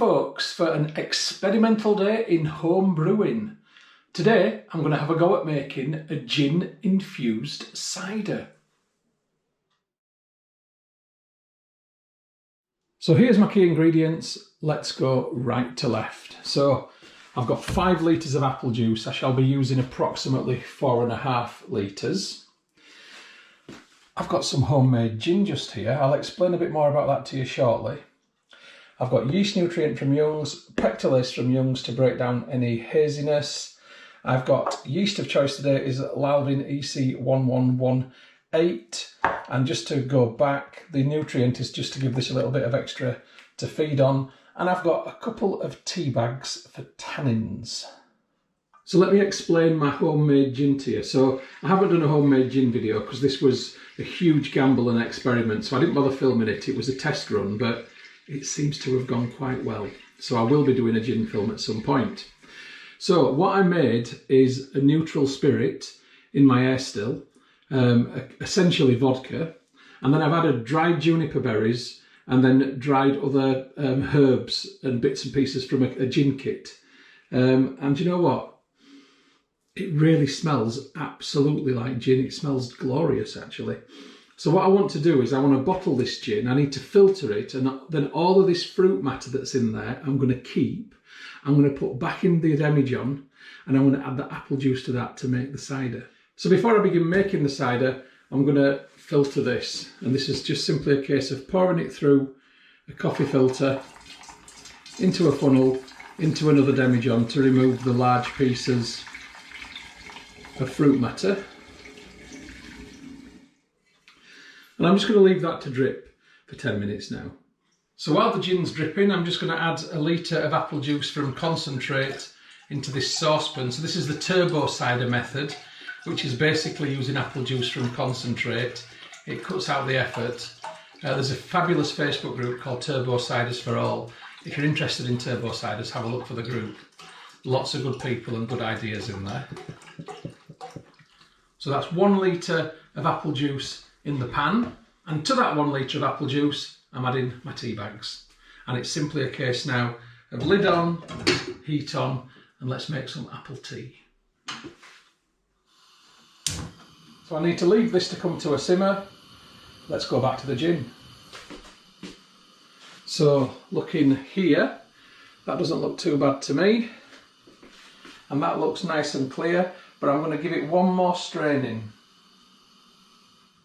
folks for an experimental day in home brewing. Today I'm going to have a go at making a gin infused cider. So here's my key ingredients. Let's go right to left. So I've got 5 litres of apple juice. I shall be using approximately 4.5 litres. I've got some homemade gin just here. I'll explain a bit more about that to you shortly. I've got yeast nutrient from Young's, pectolase from Young's to break down any haziness. I've got yeast of choice today is Lalvin EC1118. And just to go back, the nutrient is just to give this a little bit of extra to feed on. And I've got a couple of tea bags for tannins. So let me explain my homemade gin to you. So I haven't done a homemade gin video because this was a huge gamble and experiment. So I didn't bother filming it. It was a test run, but it seems to have gone quite well. So I will be doing a gin film at some point. So what I made is a neutral spirit in my air still, essentially vodka. And then I've added dried juniper berries and then dried other herbs and bits and pieces from a gin kit. And you know what? It really smells absolutely like gin. It smells glorious, actually. So what I want to do is I want to bottle this gin. I need to filter it, and then all of this fruit matter that's in there, I'm going to keep. I'm going to put back in the demijohn, and I'm going to add the apple juice to that to make the cider. So before I begin making the cider, I'm going to filter this. And this is just simply a case of pouring it through a coffee filter, into a funnel, into another demijohn to remove the large pieces of fruit matter. And I'm just going to leave that to drip for 10 minutes now. So while the gin's dripping, I'm just going to add a litre of apple juice from concentrate into this saucepan. So this is the turbo cider method, which is basically using apple juice from concentrate. It cuts out the effort. There's a fabulous Facebook group called Turbo Ciders for All. If you're interested in turbo ciders, have a look for the group. Lots of good people and good ideas in there. So that's 1 litre of apple juice in the pan, and to that 1 litre of apple juice I'm adding my tea bags, and it's simply a case now of lid on, heat on, and let's make some apple tea. So I need to leave this to come to a simmer. Let's go back to the gin. So looking here, that doesn't look too bad to me, and that looks nice and clear, but I'm going to give it one more straining.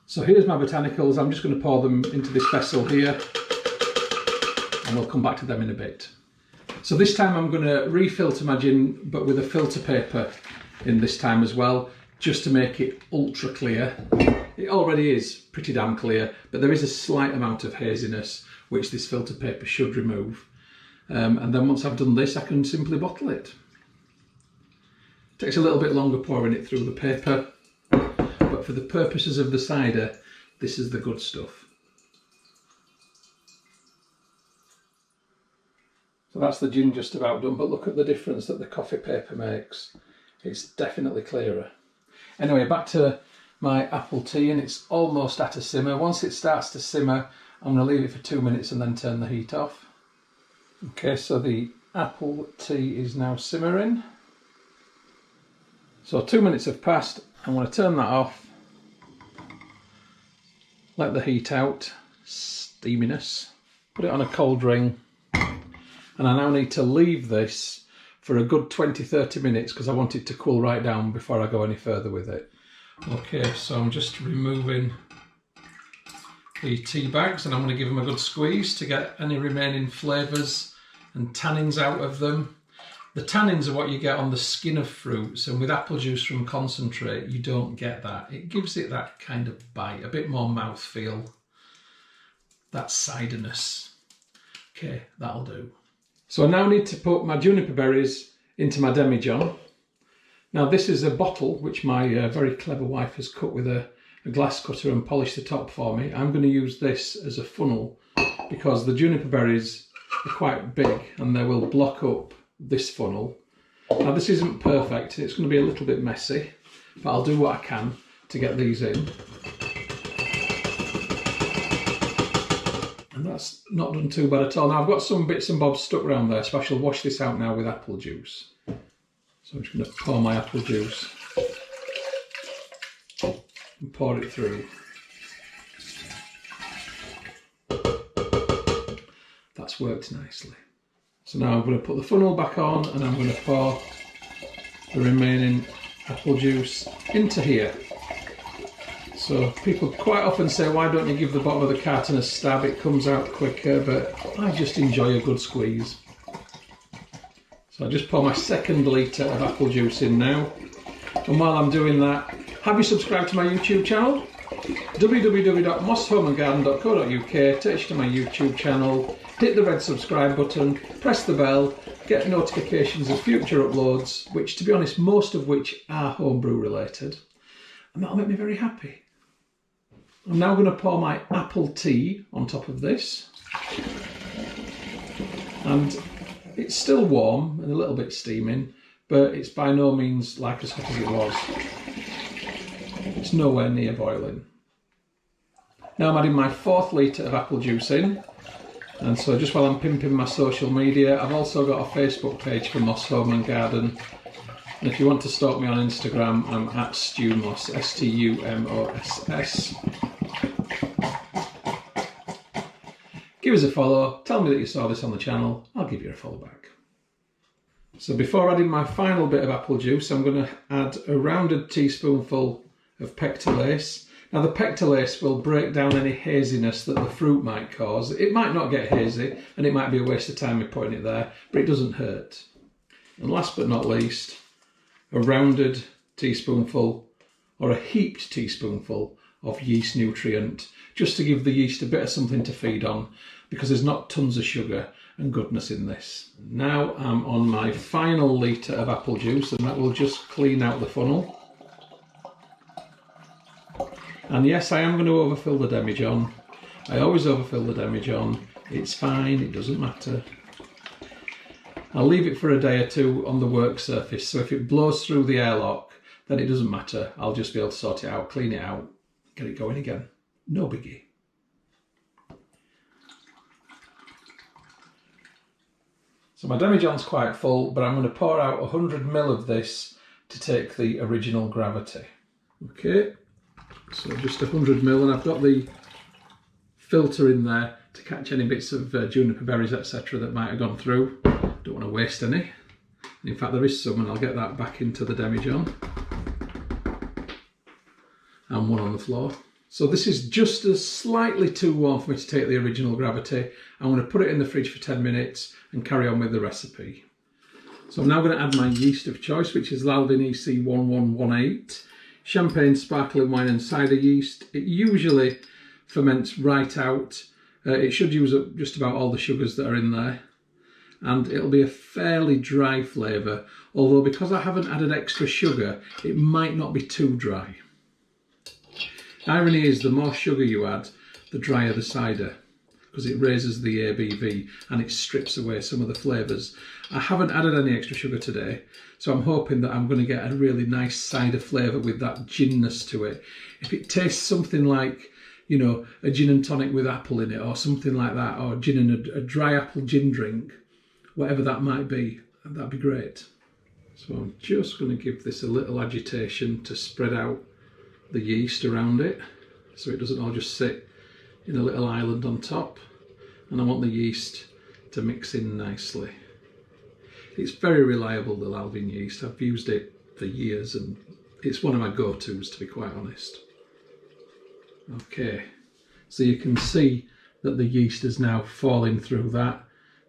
So here's my botanicals. I'm just going to pour them into this vessel here, and we'll come back to them in a bit. So this time I'm going to refilter my gin, but with a filter paper in this time as well, just to make it ultra clear. It already is pretty damn clear, but there is a slight amount of haziness which this filter paper should remove. And then once I've done this, I can simply bottle it. Takes a little bit longer pouring it through the paper, but for the purposes of the cider, this is the good stuff. So that's the gin just about done, but look at the difference that the coffee paper makes. It's definitely clearer. Anyway, back to my apple tea, and it's almost at a simmer. Once it starts to simmer, I'm going to leave it for 2 minutes and then turn the heat off. Okay, so the apple tea is now simmering. So 2 minutes have passed. I'm going to turn that off, let the heat out, steaminess, put it on a cold ring, and I now need to leave this for a good 20-30 minutes because I want it to cool right down before I go any further with it. Okay, so I'm just removing the tea bags, and I'm going to give them a good squeeze to get any remaining flavours and tannins out of them. The tannins are what you get on the skin of fruits, and with apple juice from concentrate, you don't get that. It gives it that kind of bite, a bit more mouthfeel, that ciderness. Okay, that'll do. So I now need to put my juniper berries into my demijohn. Now this is a bottle which my very clever wife has cut with a glass cutter and polished the top for me. I'm going to use this as a funnel because the juniper berries are quite big and they will block up this funnel. Now this isn't perfect, it's going to be a little bit messy, but I'll do what I can to get these in. And That's not done too bad at all. Now I've got some bits and bobs stuck around there, so I shall wash this out now with apple juice. So I'm just going to pour my apple juice and pour it through. That's worked nicely. So now I'm going to put the funnel back on and I'm going to pour the remaining apple juice into here. So people quite often say, why don't you give the bottom of the carton a stab? It comes out quicker, but I just enjoy a good squeeze. So I just pour my second litre of apple juice in now. And while I'm doing that, have you subscribed to my YouTube channel? www.mosshomeandgarden.co.uk takes you to my YouTube channel. Hit the red subscribe button, press the bell, get notifications of future uploads, which to be honest, most of which are homebrew related. And that'll make me very happy. I'm now going to pour my apple tea on top of this. And it's still warm and a little bit steaming, but it's by no means like as hot as it was. It's nowhere near boiling. Now I'm adding my 4th litre of apple juice in. And so just while I'm pimping my social media, I've also got a Facebook page for Moss Home and Garden. And if you want to stalk me on Instagram, I'm at StuMoss, STUMOSS. Give us a follow, tell me that you saw this on the channel, I'll give you a follow back. So before adding my final bit of apple juice, I'm going to add a rounded teaspoonful of pectolase. Now the pectolase will break down any haziness that the fruit might cause. It might not get hazy and it might be a waste of time me putting it there, but it doesn't hurt. And last but not least, a rounded teaspoonful or a heaped teaspoonful of yeast nutrient, just to give the yeast a bit of something to feed on, because there's not tons of sugar and goodness in this. Now I'm on my final litre of apple juice, and that will just clean out the funnel. And yes, I am going to overfill the demijohn. I always overfill the demijohn. It's fine, it doesn't matter. I'll leave it for a day or two on the work surface, so if it blows through the airlock, then it doesn't matter. I'll just be able to sort it out, clean it out, get it going again. No biggie. So my demijohn's quite full, but I'm going to pour out 100 ml of this to take the original gravity. Okay, so just 100 ml, and I've got the filter in there to catch any bits of juniper berries, etc. that might have gone through. Don't want to waste any. In fact, there is some, and I'll get that back into the demijohn. And one on the floor. So this is just as slightly too warm for me to take the original gravity. I'm going to put it in the fridge for 10 minutes and carry on with the recipe. So I'm now going to add my yeast of choice, which is Lalvin EC1118. Champagne, sparkling wine and cider yeast. It usually ferments right out. It should use up just about all the sugars that are in there. And it'll be a fairly dry flavour, although because I haven't added extra sugar, it might not be too dry. Irony is, the more sugar you add, the drier the cider, because it raises the ABV and it strips away some of the flavours. I haven't added any extra sugar today, so I'm hoping that I'm going to get a really nice cider flavour with that ginness to it. If it tastes something like, you know, a gin and tonic with apple in it or something like that, or gin and a dry apple gin drink, whatever that might be, that'd be great. So I'm just going to give this a little agitation to spread out the yeast around it, so it doesn't all just sit in a little island on top. And I want the yeast to mix in nicely. It's very reliable, the Lalvin yeast. I've used it for years and it's one of my go-tos, to be quite honest. Okay, so you can see that the yeast is now falling through that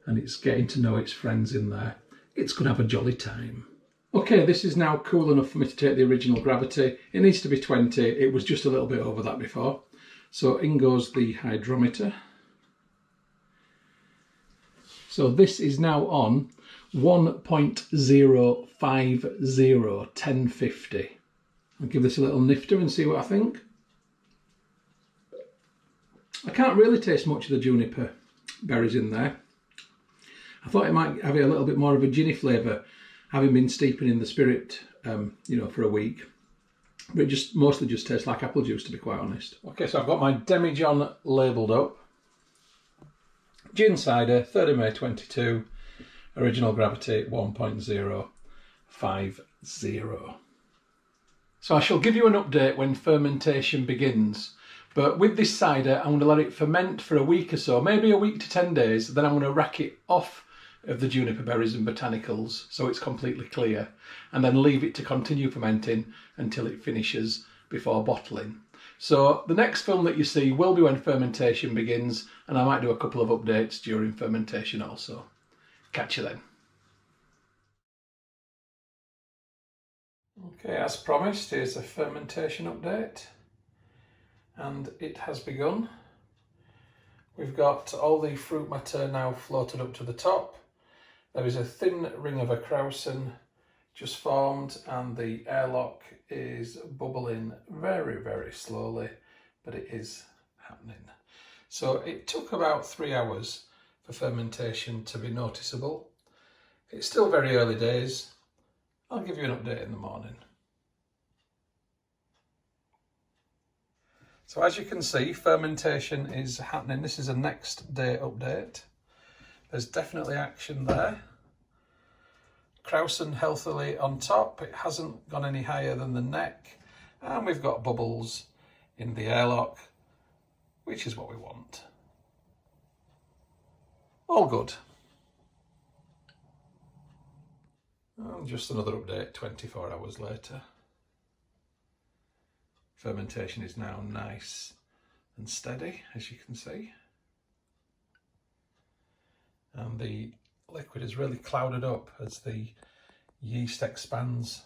and it's getting to know its friends in there. It's going to have a jolly time. Okay, this is now cool enough for me to take the original gravity. It needs to be 20. It was just a little bit over that before. So in goes the hydrometer. So this is now on 1.050, 1050. I'll give this a little nifter and see what I think. I can't really taste much of the juniper berries in there. I thought it might have a little bit more of a ginny flavour, having been steeping in the spirit, you know, for a week. But it mostly just tastes like apple juice, to be quite honest. Okay, so I've got my demijohn labelled up. Gin cider, 3rd of May 22, original gravity 1.050. So I shall give you an update when fermentation begins. But with this cider, I'm going to let it ferment for a week or so, maybe a week to 10 days. Then I'm going to rack it off of the juniper berries and botanicals so it's completely clear, and then leave it to continue fermenting until it finishes before bottling. So the next film that you see will be when fermentation begins, and I might do a couple of updates during fermentation also. Catch you then. Okay, as promised, here's a fermentation update, and it has begun. We've got all the fruit matter now floated up to the top. There is a thin ring of a krausen just formed, and the airlock is bubbling very, very slowly, but it is happening. So it took about 3 hours for fermentation to be noticeable. It's still very early days. I'll give you an update in the morning. So as you can see, fermentation is happening. This is a next day update. There's definitely action there. Krausen healthily on top. It hasn't gone any higher than the neck. And we've got bubbles in the airlock, which is what we want. All good. And just another update 24 hours later. Fermentation is now nice and steady, as you can see. And the liquid is really clouded up as the yeast expands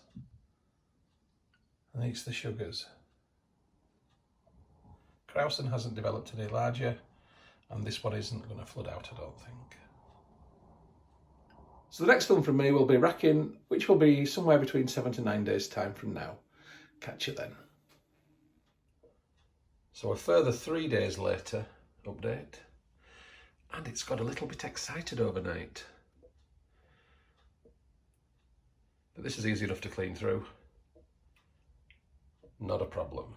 and eats the sugars. Krausen hasn't developed any larger, and this one isn't going to flood out, I don't think. So the next film from me will be racking, which will be somewhere between 7 to 9 days time from now. Catch you then. So a further 3 days later update, and it's got a little bit excited overnight. But this is easy enough to clean through. Not a problem.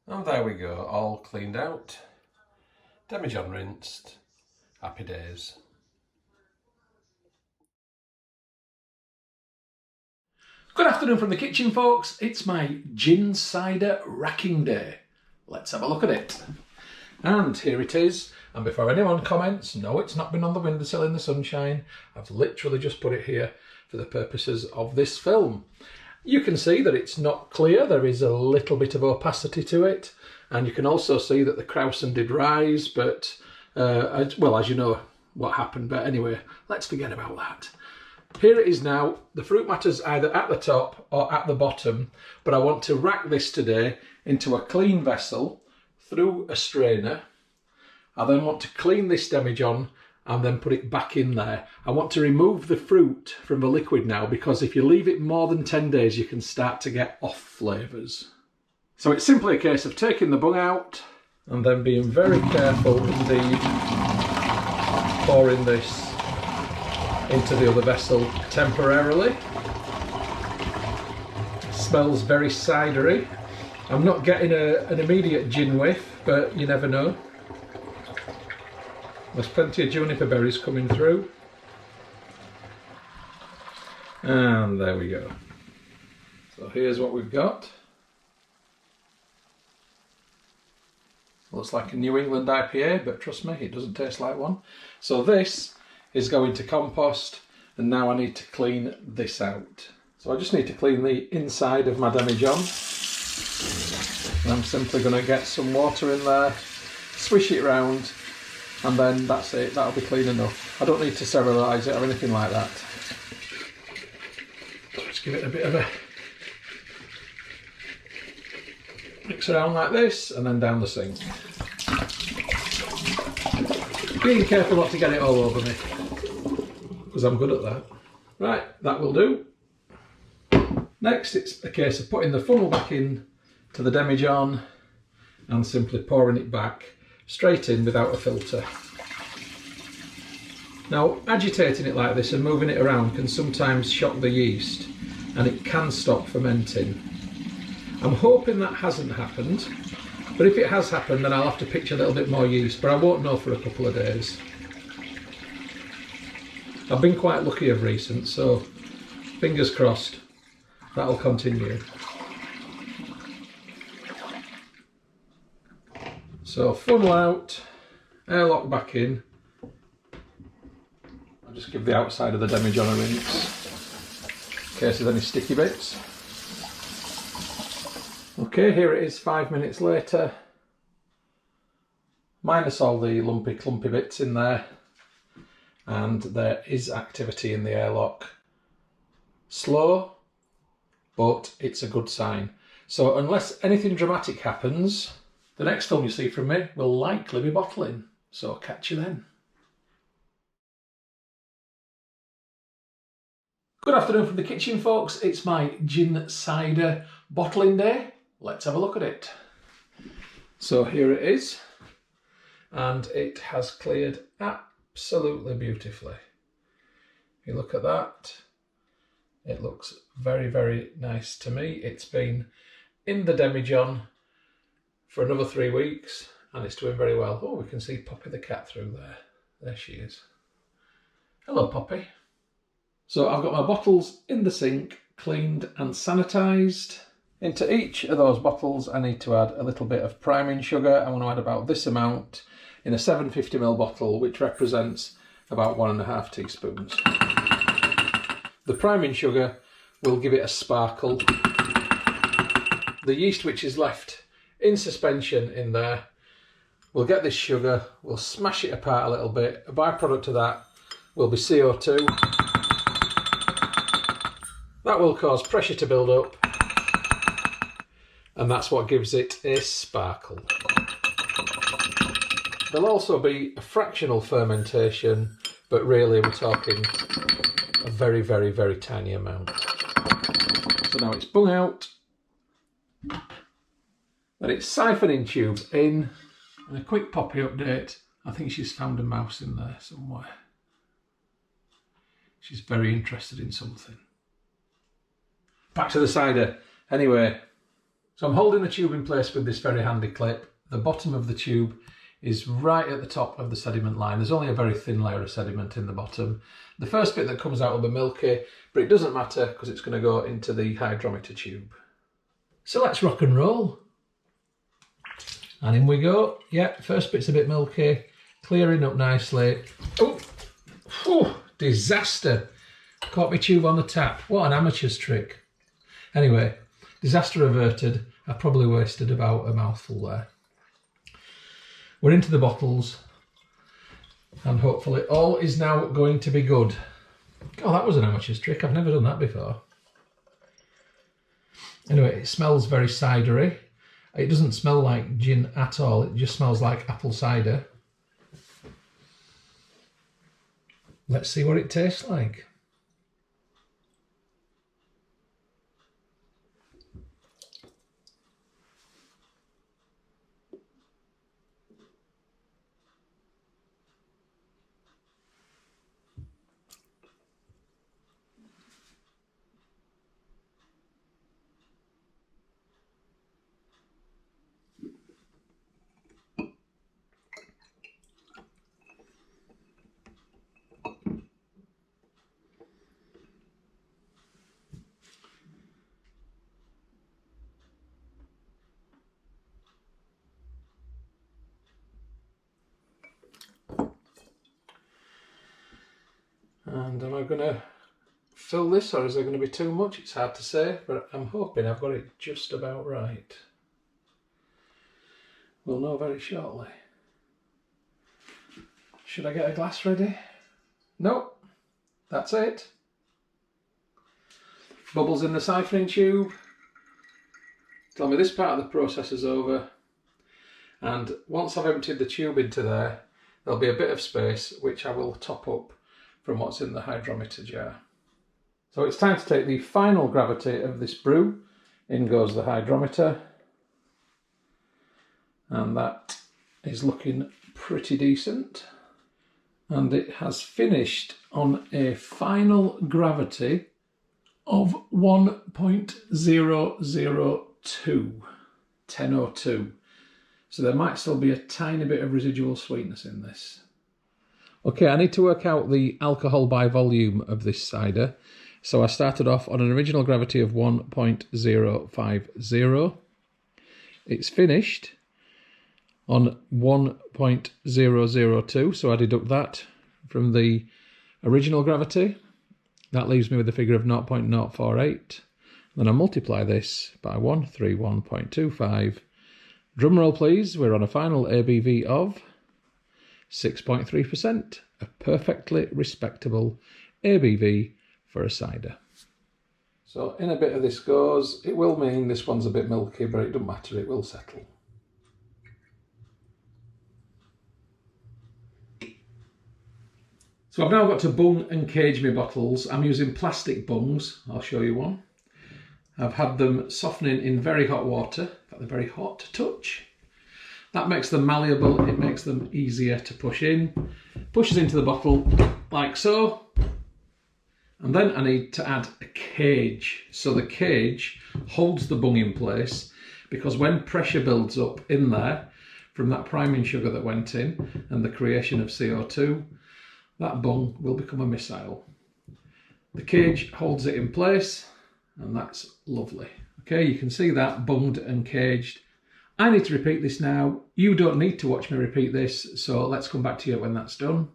And there we go, all cleaned out. Demijohn rinsed. Happy days. Good afternoon from the kitchen, folks. It's my gin cider racking day. Let's have a look at it. And here it is. And before anyone comments, no, it's not been on the windowsill in the sunshine. I've literally just put it here for the purposes of this film. You can see that it's not clear. There is a little bit of opacity to it. And you can also see that the krausen did rise, but, well, as you know what happened. But anyway, let's forget about that. Here it is now. The fruit matter's either at the top or at the bottom, but I want to rack this today into a clean vessel through a strainer. I then want to clean this demijohn and then put it back in there. I want to remove the fruit from the liquid now, because if you leave it more than 10 days, you can start to get off flavours. So it's simply a case of taking the bung out and then being very careful indeed, pouring this into the other vessel temporarily. Smells very cidery. I'm not getting an immediate gin whiff, but you never know. There's plenty of juniper berries coming through. And there we go. So here's what we've got. Looks like a New England IPA, but trust me, it doesn't taste like one. So this is going to compost, and now I need to clean this out. So I just need to clean the inside of my demijohn. And I'm simply going to get some water in there, swish it round, and then that's it, that'll be clean enough. I don't need to sterilise it or anything like that. Just give it a bit of a mix around like this, and then down the sink. Being careful not to get it all over me, because I'm good at that. Right, that will do. Next, it's a case of putting the funnel back in to the demijohn and simply pouring it back straight in without a filter. Now, agitating it like this and moving it around can sometimes shock the yeast, and it can stop fermenting. I'm hoping that hasn't happened, But if it has happened, then I'll have to pitch a little bit more yeast, but I won't know for a couple of days. I've been quite lucky of recent, so fingers crossed that'll continue. So funnel out, airlock back in. I'll just give the outside of the demijohn a rinse in case there's any sticky bits. Okay, here it is 5 minutes later, minus all the lumpy clumpy bits in there, and there is activity in the airlock. Slow, but it's a good sign. So unless anything dramatic happens, the next film you see from me will likely be bottling. So catch you then. Good afternoon from the kitchen, folks. It's my gin cider bottling day. Let's have a look at it. So here it is, and it has cleared absolutely beautifully. If you look at that, it looks very, very nice to me. It's been in the demijohn for another 3 weeks, and it's doing very well. Oh, we can see Poppy the cat through there. There she is. Hello, Poppy. So I've got my bottles in the sink, cleaned and sanitised. Into each of those bottles I need to add a little bit of priming sugar. I want to add about this amount in a 750ml bottle, which represents about 1.5 teaspoons. The priming sugar will give it a sparkle. The yeast which is left in suspension in there will get this sugar, we'll smash it apart a little bit. A byproduct of that will be CO2. That will cause pressure to build up, and that's what gives it a sparkle. There'll also be a fractional fermentation, but really we're talking a very, very, very tiny amount. So now it's bung out, then it's siphoning tube in, and a quick Poppy update. I think she's found a mouse in there somewhere. She's very interested in something. Back to the cider. Anyway, so I'm holding the tube in place with this very handy clip. The bottom of the tube is right at the top of the sediment line. There's only a very thin layer of sediment in the bottom. The first bit that comes out will be milky, but it doesn't matter because it's going to go into the hydrometer tube. So let's rock and roll. And in we go. Yeah, first bit's a bit milky, clearing up nicely. Oh, whew, disaster. Caught my tube on the tap. What an amateur's trick. Anyway, disaster averted. I probably wasted about a mouthful there. We're into the bottles, and hopefully all is now going to be good. Oh, that was an amateur's trick. I've never done that before. Anyway, it smells very cidery. It doesn't smell like gin at all. It just smells like apple cider. Let's see what it tastes like. And am I going to fill this, or is there going to be too much? It's hard to say, but I'm hoping I've got it just about right. We'll know very shortly. Should I get a glass ready? Nope, that's it. Bubbles in the siphoning tube. Tell me this part of the process is over. And once I've emptied the tube into there, there'll be a bit of space which I will top up from what's in the hydrometer jar. So it's time to take the final gravity of this brew. In goes the hydrometer. And that is looking pretty decent. And it has finished on a final gravity of 1.002, 1002. So there might still be a tiny bit of residual sweetness in this. Okay, I need to work out the alcohol by volume of this cider. So I started off on an original gravity of 1.050. It's finished on 1.002, so I deduct that from the original gravity. That leaves me with a figure of 0.048. Then I multiply this by 131.25. Drum roll please, we're on a final ABV of 6.3%, a perfectly respectable ABV for a cider. So in a bit of this goes. It will mean this one's a bit milky, but it doesn't matter, it will settle. So I've now got to bung and cage my bottles. I'm using plastic bungs, I'll show you one. I've had them softening in very hot water, in fact they're very hot to touch. That makes them malleable, it makes them easier to push in. Pushes into the bottle like so. And then I need to add a cage. So the cage holds the bung in place because when pressure builds up in there from that priming sugar that went in and the creation of CO2, that bung will become a missile. The cage holds it in place and that's lovely. Okay, you can see that bunged and caged. I need to repeat this now. You don't need to watch me repeat this, so let's come back to you when that's done.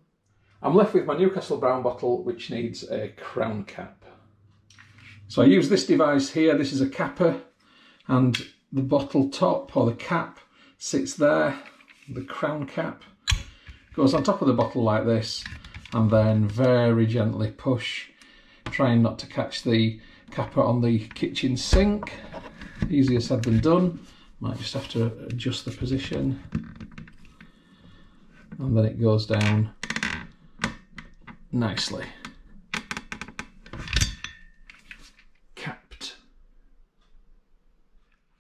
I'm left with my Newcastle Brown bottle, which needs a crown cap. So I use this device here. This is a capper, and the bottle top, or the cap, sits there. The crown cap goes on top of the bottle like this, and then very gently push, trying not to catch the capper on the kitchen sink. Easier said than done. Might just have to adjust the position. And then it goes down nicely. Capped.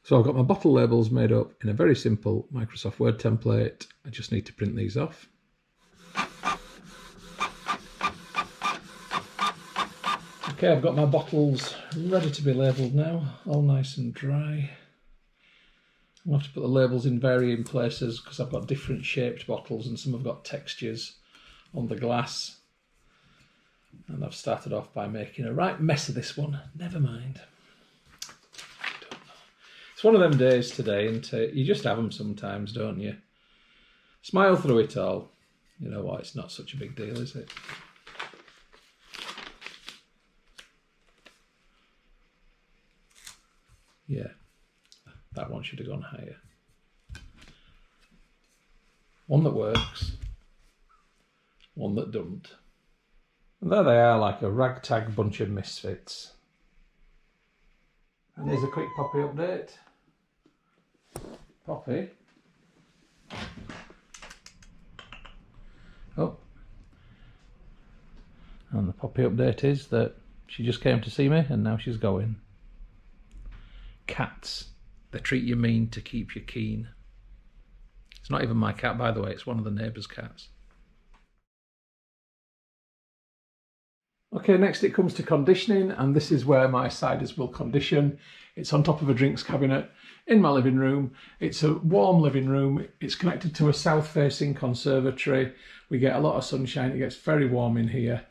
So I've got my bottle labels made up in a very simple Microsoft Word template. I just need to print these off. Okay, I've got my bottles ready to be labelled now, all nice and dry. I'll have to put the labels in varying places because I've got different shaped bottles and some have got textures on the glass. And I've started off by making a right mess of this one. Never mind. I don't know. It's one of them days today, and you just have them sometimes, don't you? Smile through it all. You know what, it's not such a big deal, is it? Yeah. That one should have gone higher. One that works, one that doesn't. And there they are, like a ragtag bunch of misfits. And here's a quick Poppy update. Poppy. Oh. And the Poppy update is that she just came to see me and now she's going. Cats. They treat you mean to keep you keen. It's not even my cat, by the way, it's one of the neighbours' cats. Okay, next it comes to conditioning, and this is where my ciders will condition. It's on top of a drinks cabinet in my living room. It's a warm living room. It's connected to a south-facing conservatory. We get a lot of sunshine. It gets very warm in here.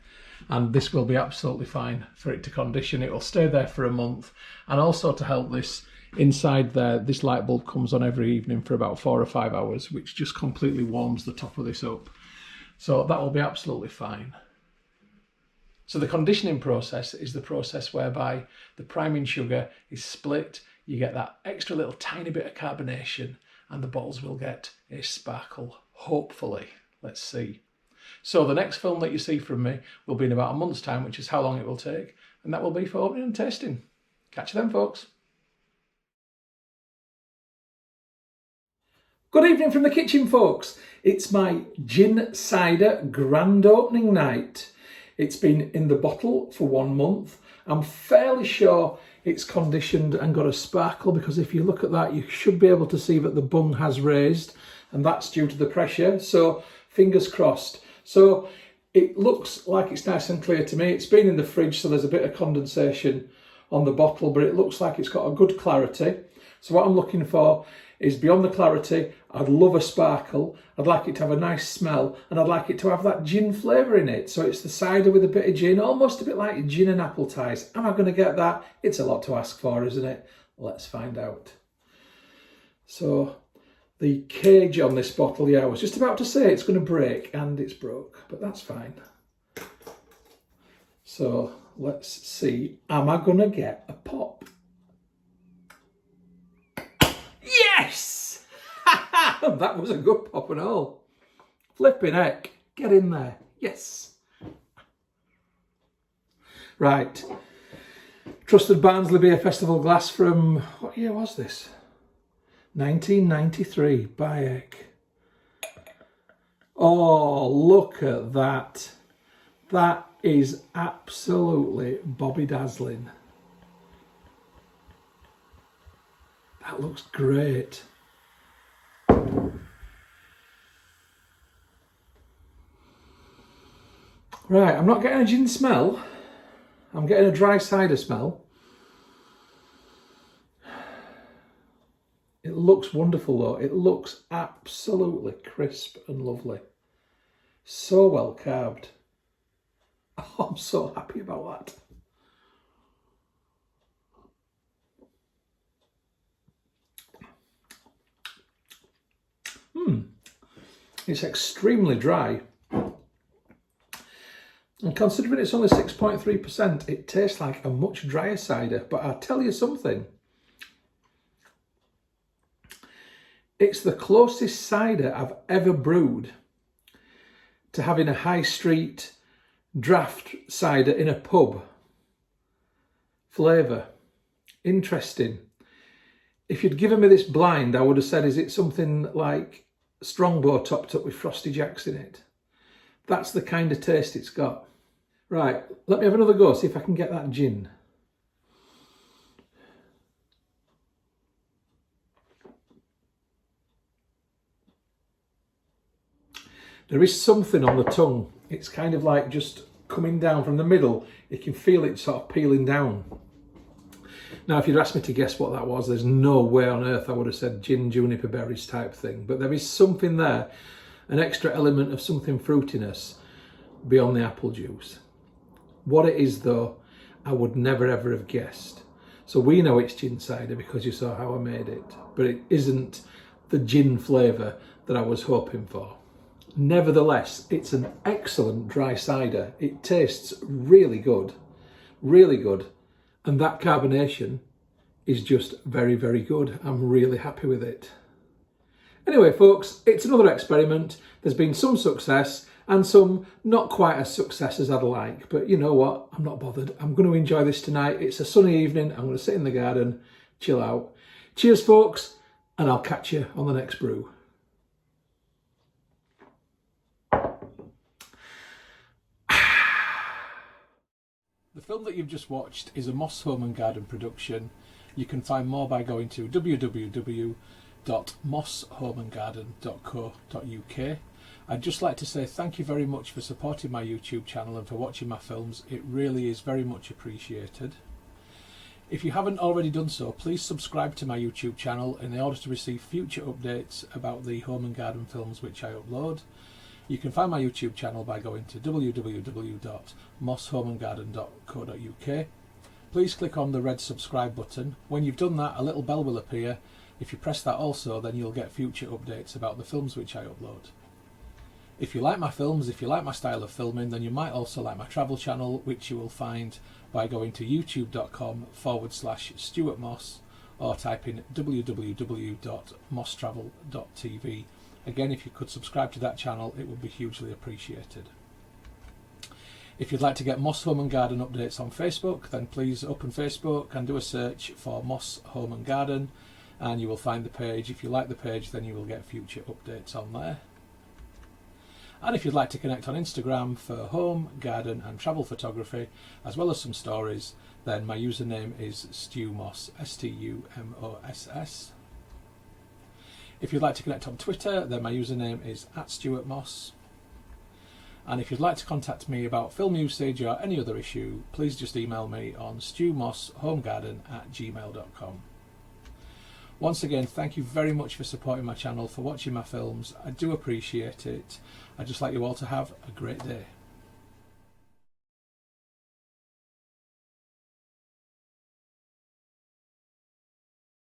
And this will be absolutely fine for it to condition. It will stay there for a month. And also to help this, inside there, this light bulb comes on every evening for about 4 or 5 hours, which just completely warms the top of this up. So that will be absolutely fine. So the conditioning process is the process whereby the priming sugar is split. You get that extra little tiny bit of carbonation and the bottles will get a sparkle, hopefully. Let's see. So the next film that you see from me will be in about a month's time, which is how long it will take. And that will be for opening and tasting. Catch you then, folks. Good evening from the kitchen, folks. It's my gin cider grand opening night. It's been in the bottle for 1 month. I'm fairly sure it's conditioned and got a sparkle because if you look at that, you should be able to see that the bung has raised and that's due to the pressure. So fingers crossed. So it looks like it's nice and clear to me. It's been in the fridge, so there's a bit of condensation on the bottle, but it looks like it's got a good clarity. So what I'm looking for is beyond the clarity. I'd love a sparkle. I'd like it to have a nice smell, and I'd like it to have that gin flavour in it. So it's the cider with a bit of gin, almost a bit like gin and apple ties. Am I going to get that? It's a lot to ask for, isn't it? Let's find out. So the cage on this bottle, yeah, I was just about to say it's going to break, and it's broke, but that's fine. So let's see, am I going to get a pop? Yes! That was a good pop and all. Flipping heck, get in there. Yes. Right. Trusted Barnsley Beer Festival glass from, what year was this? 1993, by heck. Oh, look at that. That is absolutely Bobby dazzling. That looks great. Right, I'm not getting a gin smell. I'm getting a dry cider smell. It looks wonderful though. It looks absolutely crisp and lovely. So well carved. Oh, I'm so happy about that. It's extremely dry. And considering it's only 6.3%, it tastes like a much drier cider. But I'll tell you something. It's the closest cider I've ever brewed to having a high street draft cider in a pub. Flavour. Interesting. If you'd given me this blind, I would have said, is it something like Strongbow topped up with Frosty Jacks in it? That's the kind of taste it's got. Right, let me have another go, see if I can get that gin. There is something on the tongue. It's kind of like just coming down from the middle. You can feel it sort of peeling down. Now, if you'd asked me to guess what that was, there's no way on earth I would have said gin, juniper berries type thing. But there is something there, an extra element of something fruitiness beyond the apple juice. What it is though, I would never ever have guessed. So we know it's gin cider because you saw how I made it, but it isn't the gin flavour that I was hoping for. Nevertheless, it's an excellent dry cider. It tastes really good, and that carbonation is just very, very good. I'm really happy with it. Anyway, folks, it's another experiment. There's been some success and some not quite as success as I'd like, but you know what? I'm not bothered. I'm going to enjoy this tonight. It's a sunny evening. I'm going to sit in the garden, chill out. Cheers, folks, and I'll catch you on the next brew. The film that you've just watched is a Moss Home and Garden production. You can find more by going to www.mosshomeandgarden.co.uk. I'd just like to say thank you very much for supporting my YouTube channel and for watching my films. It really is very much appreciated. If you haven't already done so, please subscribe to my YouTube channel in order to receive future updates about the home and garden films which I upload. You can find my YouTube channel by going to www.mosshomeandgarden.co.uk. Please click on the red subscribe button. When you've done that, a little bell will appear. If you press that also, then you'll get future updates about the films which I upload. If you like my films, if you like my style of filming, then you might also like my travel channel, which you will find by going to youtube.com/Stuart Moss or type in www.mosstravel.tv. Again, if you could subscribe to that channel, it would be hugely appreciated. If you'd like to get Moss Home and Garden updates on Facebook, then please open Facebook and do a search for Moss Home and Garden, and you will find the page. If you like the page, then you will get future updates on there. And if you'd like to connect on Instagram for home, garden and travel photography, as well as some stories, then my username is StuMoss, STUMOSS. If you'd like to connect on Twitter, then my username is @StuartMoss. And if you'd like to contact me about film usage or any other issue, please just email me on stewmosshomegarden@gmail.com. Once again, thank you very much for supporting my channel, for watching my films. I do appreciate it. I'd just like you all to have a great day.